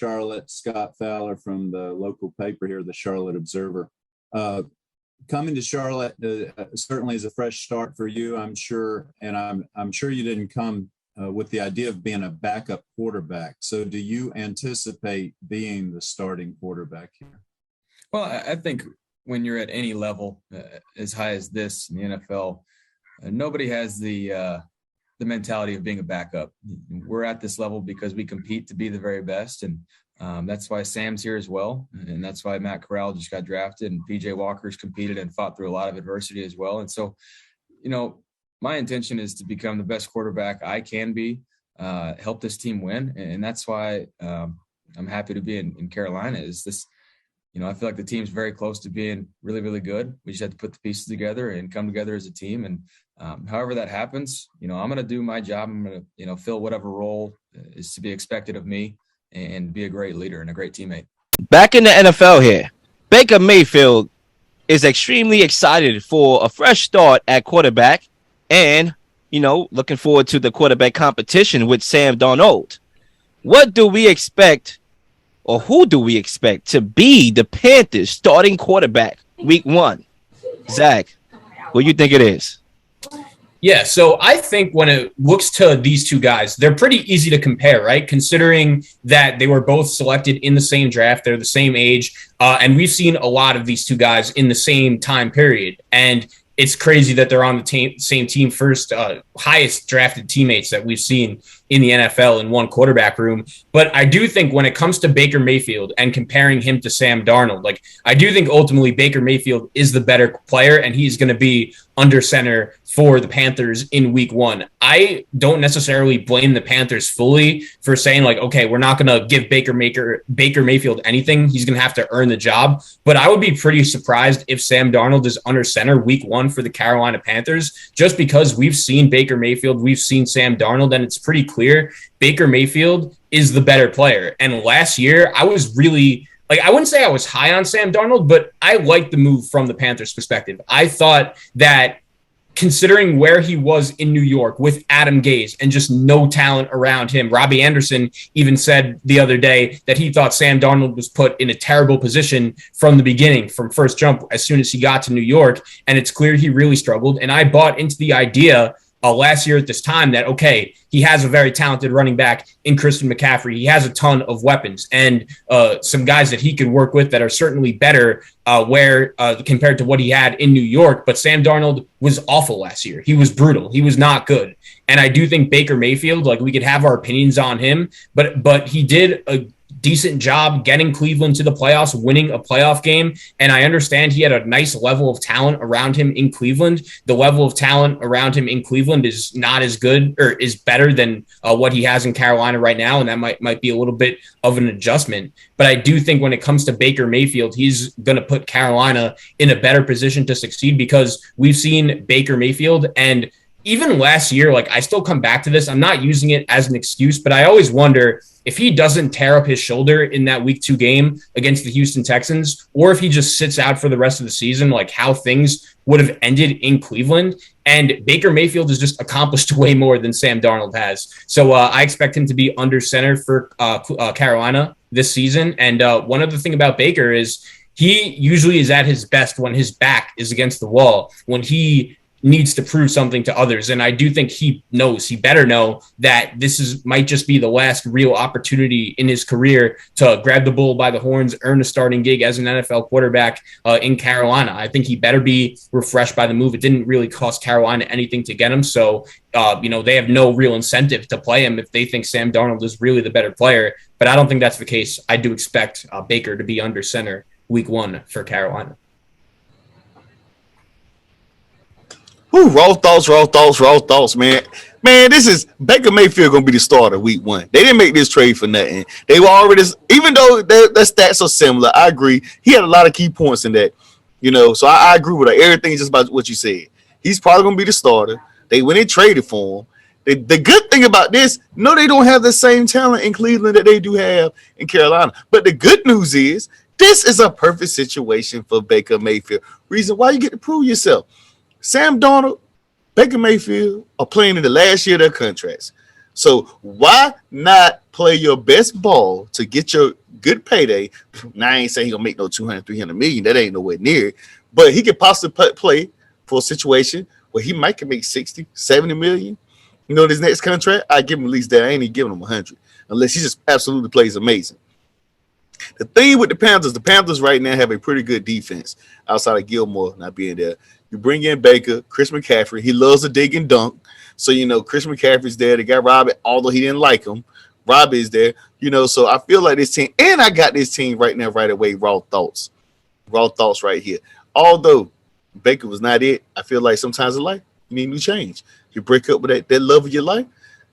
Charlotte, Scott Fowler from the local paper here, the Charlotte Observer. Coming to Charlotte certainly is a fresh start for you, I'm sure, and I'm sure you didn't come with the idea of being a backup quarterback. So do you anticipate being the starting quarterback here? Well, I think when you're at any level as high as this in the NFL, nobody has the mentality of being a backup. We're at this level because we compete to be the very best, and that's why Sam's here as well, and that's why Matt Corral just got drafted, and PJ Walker's competed and fought through a lot of adversity as well. And so, my intention is to become the best quarterback I can be, help this team win, and that's why I'm happy to be in Carolina. Is this, I feel like the team's very close to being really, really good. We just have to put the pieces together and come together as a team. And however that happens, I'm going to do my job. I'm going to, fill whatever role is to be expected of me and be a great leader and a great teammate. Back in the NFL here, Baker Mayfield is extremely excited for a fresh start at quarterback and, looking forward to the quarterback competition with Sam Darnold. What do we expect, or who do we expect to be the Panthers starting quarterback week 1? Zach, what do you think it is? Yeah, so I think when it looks to these two guys, they're pretty easy to compare, right? Considering that they were both selected in the same draft, they're the same age, and we've seen a lot of these two guys in the same time period. And it's crazy that they're on the same team, first highest drafted teammates that we've seen in the NFL in one quarterback room. But I do think when it comes to Baker Mayfield and comparing him to Sam Darnold, I do think ultimately Baker Mayfield is the better player, and he's going to be under center for the Panthers in week 1. I don't necessarily blame the Panthers fully for saying okay, we're not going to give Baker Mayfield anything. He's going to have to earn the job. But I would be pretty surprised if Sam Darnold is under center week 1 for the Carolina Panthers, just because we've seen Baker Mayfield, we've seen Sam Darnold, and it's pretty clear Baker Mayfield is the better player. And last year, I was really I wouldn't say I was high on Sam Darnold, but I liked the move from the Panthers' perspective. I thought that considering where he was in New York with Adam Gase and just no talent around him, Robbie Anderson even said the other day that he thought Sam Darnold was put in a terrible position from the beginning, from first jump, as soon as he got to New York. And it's clear he really struggled. And I bought into the idea last year at this time that, okay, he has a very talented running back in Christian McCaffrey. He has a ton of weapons and some guys that he could work with that are certainly better compared to what he had in New York. But Sam Darnold was awful last year. He was brutal. He was not good. And I do think Baker Mayfield, we could have our opinions on him, but he did a decent job getting Cleveland to the playoffs, winning a playoff game. And I understand he had a nice level of talent around him in Cleveland. The level of talent around him in Cleveland is not as good, or is better than what he has in Carolina right now. And that might be a little bit of an adjustment. But I do think when it comes to Baker Mayfield, he's going to put Carolina in a better position to succeed, because we've seen Baker Mayfield, and even last year, I still come back to this. I'm not using it as an excuse, but I always wonder if he doesn't tear up his shoulder in that week 2 game against the Houston Texans, or if he just sits out for the rest of the season, how things would have ended in Cleveland. And Baker Mayfield has just accomplished way more than Sam Darnold has. So I expect him to be under center for Carolina this season. And one other thing about Baker is he usually is at his best when his back is against the wall, when he needs to prove something to others. And I do think he better know that this might just be the last real opportunity in his career to grab the bull by the horns, earn a starting gig as an NFL quarterback in Carolina. I think he better be refreshed by the move. It didn't really cost Carolina anything to get him. So, they have no real incentive to play him if they think Sam Darnold is really the better player. But I don't think that's the case. I do expect Baker to be under center week 1 for Carolina. Woo, raw thoughts, man. Man, this is Baker Mayfield going to be the starter week 1. They didn't make this trade for nothing. They were already, even though their stats are similar, I agree. He had a lot of key points in that, so I agree with everything just about what you said. He's probably going to be the starter. When they traded for him, the good thing about this, no, they don't have the same talent in Cleveland that they do have in Carolina. But the good news is this is a perfect situation for Baker Mayfield. Reason why you get to prove yourself. Sam Darnold, Baker Mayfield are playing in the last year of their contracts. So why not play your best ball to get your good payday? Now, I ain't saying he gonna make no 200, 300 million. That ain't nowhere near it. But he could possibly play for a situation where he might can make 60, 70 million. You know, this next contract, I give him at least that. I ain't even giving him 100 unless he just absolutely plays amazing. The thing with the Panthers right now have a pretty good defense outside of Gilmore not being there. You bring in Baker, Chris McCaffrey. He loves to dig and dunk. So, you know, Chris McCaffrey's there. They got Robbie, although he didn't like him. Robbie is there. You know, so I feel like this team, and I got this team right now, right away, raw thoughts. Raw thoughts right here. Although Baker was not it, I feel like sometimes in life, you need new change. You break up with that love of your life.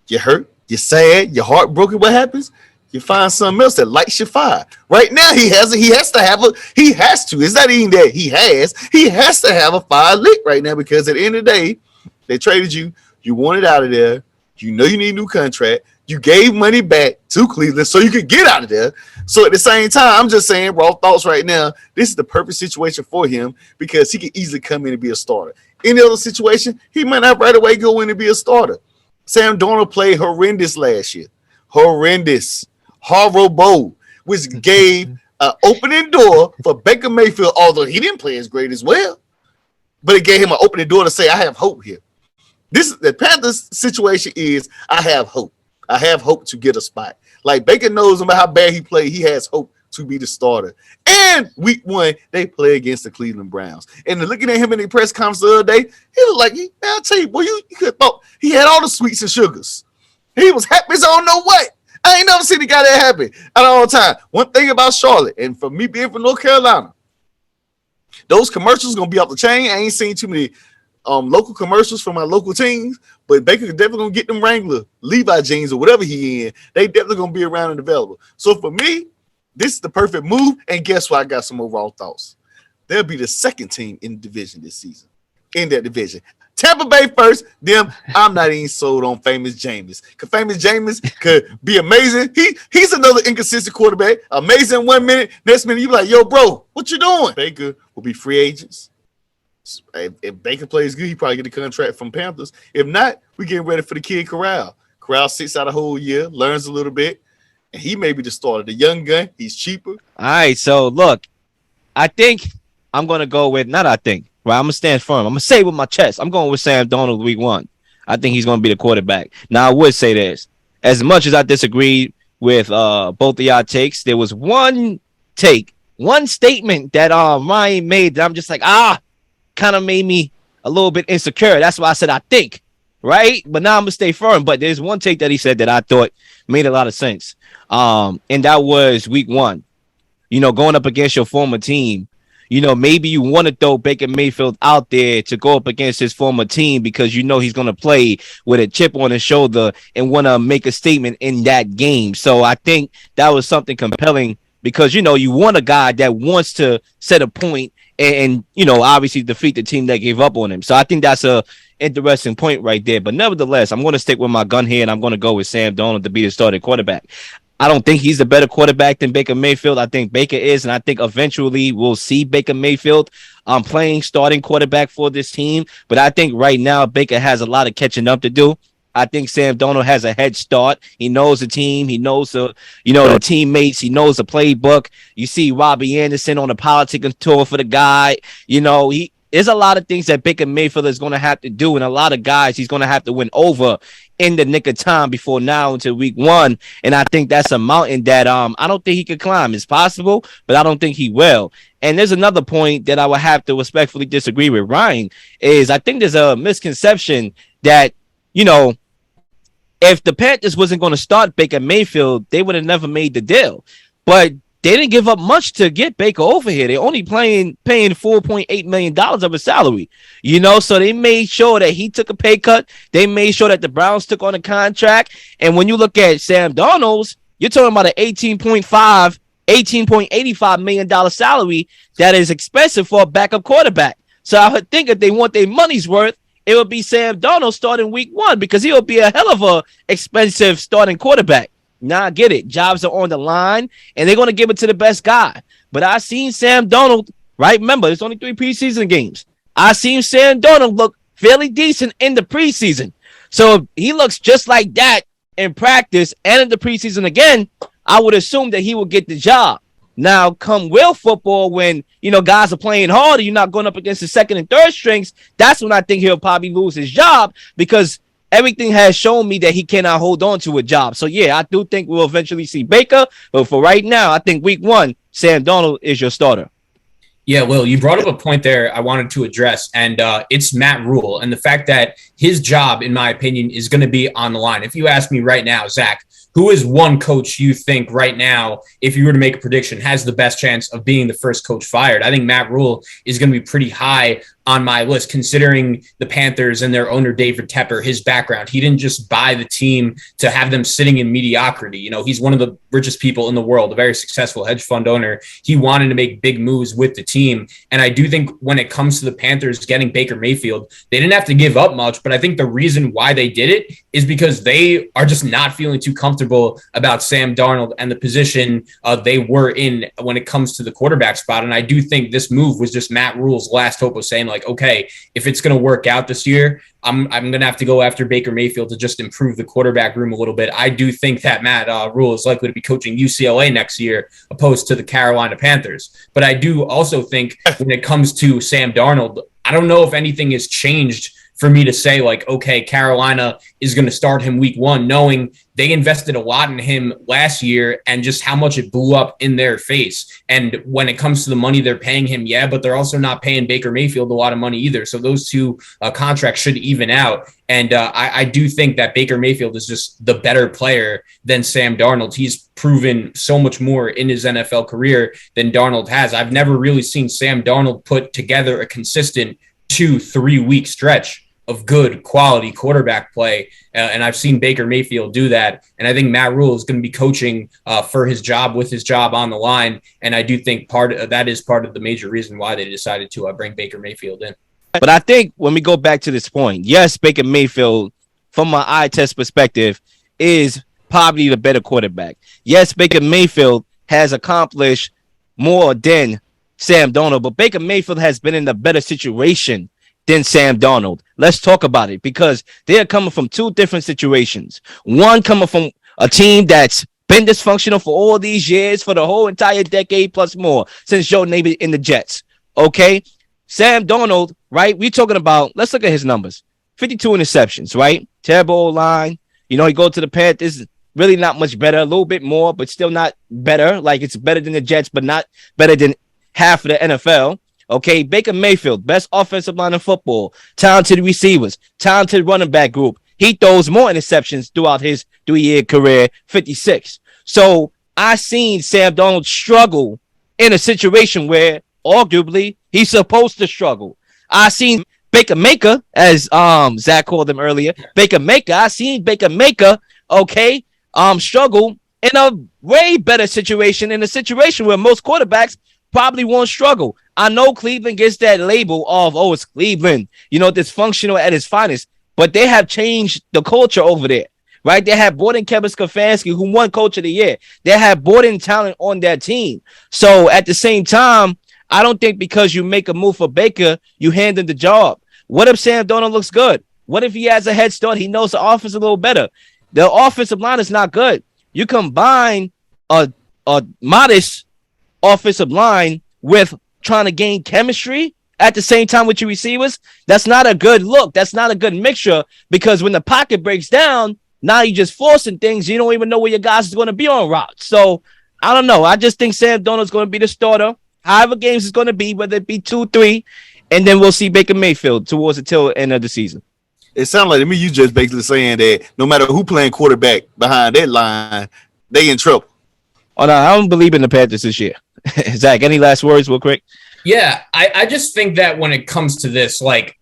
You're hurt. You're sad. You're heartbroken. What happens? You find something else that lights your fire. Right now, he has to. It's not even that he has to have a fire lit right now because at the end of the day, they traded you. You wanted out of there. You know you need a new contract. You gave money back to Cleveland so you could get out of there. So at the same time, I'm just saying, raw thoughts right now, this is the perfect situation for him because he could easily come in and be a starter. Any other situation, he might not right away go in and be a starter. Sam Darnold played horrendous last year. Horrible, which gave an opening door for Baker Mayfield, although he didn't play as great as well. But it gave him an opening door to say, I have hope here. The Panthers situation is, I have hope. I have hope to get a spot. Like Baker knows about how bad he played. He has hope to be the starter. And week 1, they play against the Cleveland Browns. And looking at him in the press conference the other day, he was like, man, I'll tell you, boy, you could have thought he had all the sweets and sugars. He was happy as I don't know what. I ain't never seen a guy that happy at all time. One thing about Charlotte, and for me being from North Carolina, those commercials going to be off the chain. I ain't seen too many local commercials from my local teams, but Baker definitely gonna get them Wrangler, Levi jeans, or whatever he in. They definitely gonna be around and available. So for me, this is the perfect move. And guess what? I got some overall thoughts. They'll be the second team in the division this season. In that division, Tampa Bay first. Them, I'm not even sold on Famous Jameis. Cause Famous Jameis could be amazing. He's another inconsistent quarterback. Amazing 1 minute, next minute you be like, yo, bro, what you doing? Baker will be free agents. If Baker plays good, he probably get a contract from Panthers. If not, we getting ready for the kid Corral. Corral sits out a whole year, learns a little bit, and he may be the starter. The young gun, he's cheaper. All right, so look, I think I'm going to go with, not I think, right? I'm going to stand firm. I'm going to say it with my chest. I'm going with Sam Darnold week 1. I think he's going to be the quarterback. Now, I would say this. As much as I disagree with both of y'all takes, there was one statement that Ryan made that I'm just like, kind of made me a little bit insecure. That's why I said I think, right? But now I'm gonna stay firm. But there's one take that he said that I thought made a lot of sense. And that was week 1. You know, going up against your former team. You know, maybe you want to throw Baker Mayfield out there to go up against his former team because you know he's gonna play with a chip on his shoulder and want to make a statement in that game. So I think that was something compelling because you know you want a guy that wants to set a point and you know, obviously defeat the team that gave up on him. So I think that's a interesting point right there. But nevertheless, I'm going to stick with my gun here, and I'm going to go with Sam Darnold to be the starting quarterback. I don't think he's the better quarterback than Baker Mayfield. I think Baker is, and I think eventually we'll see Baker Mayfield playing starting quarterback for this team. But I think right now Baker has a lot of catching up to do. I think Sam Darnold has a head start. He knows the team. He knows the teammates. He knows the playbook. You see Robbie Anderson on the politicking tour for the guy. You know, there's a lot of things that Baker Mayfield is going to have to do, and a lot of guys he's going to have to win over in the nick of time before now until week 1. And I think that's a mountain that I don't think he could climb. It's possible, but I don't think he will. And there's another point that I would have to respectfully disagree with Ryan is I think there's a misconception that, you know, if the Panthers wasn't going to start Baker Mayfield, they would have never made the deal. But they didn't give up much to get Baker over here. They're only paying $4.8 million of his salary. You know, so they made sure that he took a pay cut. They made sure that the Browns took on a contract. And when you look at Sam Darnold's, you're talking about an $18.85 million salary that is expensive for a backup quarterback. So I would think if they want their money's worth, it would be Sam Darnold starting week 1 because he'll be a hell of a expensive starting quarterback. Now I get it. Jobs are on the line, and they're going to give it to the best guy. But I seen Sam Darnold, right? Remember, there's only 3 preseason games. I seen Sam Darnold look fairly decent in the preseason. So if he looks just like that in practice and in the preseason again, I would assume that he will get the job. Now, come real football, when, guys are playing hard and you're not going up against the second and third strings, that's when I think he'll probably lose his job, because everything has shown me that he cannot hold on to a job. So, yeah, I do think we'll eventually see Baker. But for right now, I think week 1, Sam Darnold is your starter. Yeah, Will, you brought up a point there I wanted to address, and it's Matt Rule and the fact that his job, in my opinion, is going to be on the line. If you ask me right now, Zach, who is one coach you think right now, if you were to make a prediction, has the best chance of being the first coach fired? I think Matt Rule is going to be pretty high on my list, considering the Panthers and their owner, David Tepper, his background. He didn't just buy the team to have them sitting in mediocrity. He's one of the richest people in the world, a very successful hedge fund owner. He wanted to make big moves with the team. And I do think when it comes to the Panthers getting Baker Mayfield, they didn't have to give up much, but I think the reason why they did it is because they are just not feeling too comfortable about Sam Darnold and the position they were in when it comes to the quarterback spot. And I do think this move was just Matt Rule's last hope of saying, okay, if it's going to work out this year, I'm going to have to go after Baker Mayfield to just improve the quarterback room a little bit. I do think that Matt Rule is likely to be coaching UCLA next year, opposed to the Carolina Panthers. But I do also think when it comes to Sam Darnold, I don't know if anything has changed for me to say, okay, Carolina is going to start him week 1, knowing they invested a lot in him last year and just how much it blew up in their face. And when it comes to the money they're paying him, yeah, but they're also not paying Baker Mayfield a lot of money either. So those two contracts should even out. And I do think that Baker Mayfield is just the better player than Sam Darnold. He's proven so much more in his NFL career than Darnold has. I've never really seen Sam Darnold put together a consistent 2-3 week stretch of good quality quarterback play. And I've seen Baker Mayfield do that. And I think Matt Rule is going to be coaching for his job, with his job on the line. And I do think that is part of the major reason why they decided to bring Baker Mayfield in. But I think when we go back to this point, yes, Baker Mayfield, from my eye test perspective, is probably the better quarterback. Yes, Baker Mayfield has accomplished more than Sam Darnold, but Baker Mayfield has been in a better situation than Sam Darnold. Let's talk about it, because they are coming from two different situations. One coming from a team that's been dysfunctional for all these years, for the whole entire decade plus more, since Joe Namath in the Jets. Okay? Sam Darnold, right? We're talking about, let's look at his numbers. 52 interceptions, right? Terrible line. He go to the Panthers, really not much better, a little bit more, but still not better. Like, it's better than the Jets, but not better than half of the NFL. Okay, Baker Mayfield, best offensive line in football, talented receivers, talented running back group. He throws more interceptions throughout his 3-year career, 56. So I seen Sam Darnold struggle in a situation where arguably he's supposed to struggle. I seen Baker Maker, as Zach called him earlier, Baker Maker. I seen Baker Maker, okay, struggle in a way better situation, in a situation where most quarterbacks probably won't struggle. I know Cleveland gets that label of, oh, it's Cleveland, dysfunctional at its finest, but they have changed the culture over there, right? They have brought in Kevin Stefanski, who won Coach of the Year. They have brought in talent on that team. So at the same time, I don't think because you make a move for Baker, you hand him the job. What if Sam Darnold looks good? What if he has a head start? He knows the offense a little better. The offensive line is not good. You combine a modest offensive line with trying to gain chemistry at the same time with your receivers, that's not a good look. That's not a good mixture, because when the pocket breaks down, now you're just forcing things. You don't even know where your guys is going to be on route. So I don't know. I just think Sam Darnold's going to be the starter, however games is going to be, whether it be 2-3, and then we'll see Baker Mayfield towards the tail end of the season. It sounds like to me you just basically saying that no matter who playing quarterback behind that line, they in trouble. Oh, no, I don't believe in the Panthers this year. Zach, any last words real quick? Yeah, I just think that when it comes to this, like,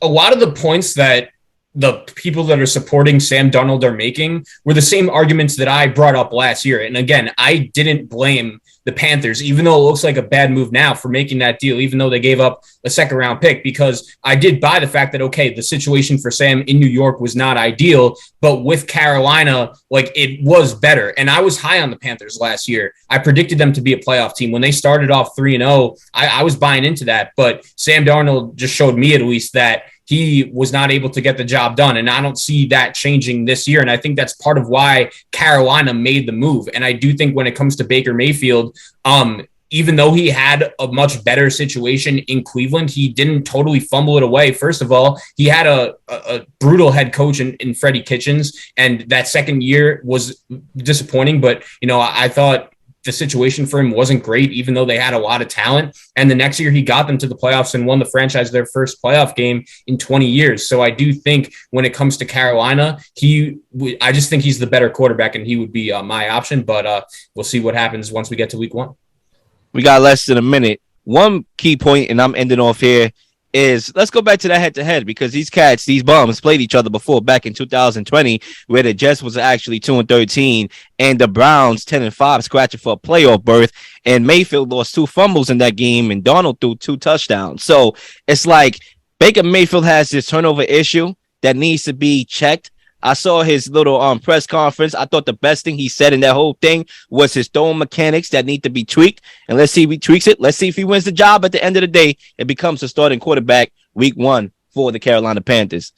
a lot of the points that the people that are supporting Sam Darnold are making were the same arguments that I brought up last year. And again, I didn't blame the Panthers, even though it looks like a bad move now, for making that deal, even though they gave up a second-round pick, because I did buy the fact that, okay, the situation for Sam in New York was not ideal, but with Carolina, like, it was better. And I was high on the Panthers last year. I predicted them to be a playoff team. When they started off 3-0, I was buying into that. But Sam Darnold just showed me, at least, that he was not able to get the job done. And I don't see that changing this year. And I think that's part of why Carolina made the move. And I do think when it comes to Baker Mayfield, even though he had a much better situation in Cleveland, he didn't totally fumble it away. First of all, he had a brutal head coach in Freddie Kitchens, and that second year was disappointing. But, I thought the situation for him wasn't great, even though they had a lot of talent. And the next year he got them to the playoffs and won the franchise their first playoff game in 20 years. So I do think when it comes to Carolina, I just think he's the better quarterback, and he would be my option. But we'll see what happens once we get to week 1. We got less than a minute. One key point, and I'm ending off here, is let's go back to that head-to-head, because these bums played each other before back in 2020, where the Jets was actually 2-13 and the Browns 10-5, scratching for a playoff berth. And Mayfield lost 2 fumbles in that game, and Darnold threw 2 touchdowns. So it's like Baker Mayfield has this turnover issue that needs to be checked. I saw his little press conference. I thought the best thing he said in that whole thing was his throwing mechanics that need to be tweaked. And let's see if he tweaks it. Let's see if he wins the job at the end of the day and becomes the starting quarterback week 1 for the Carolina Panthers.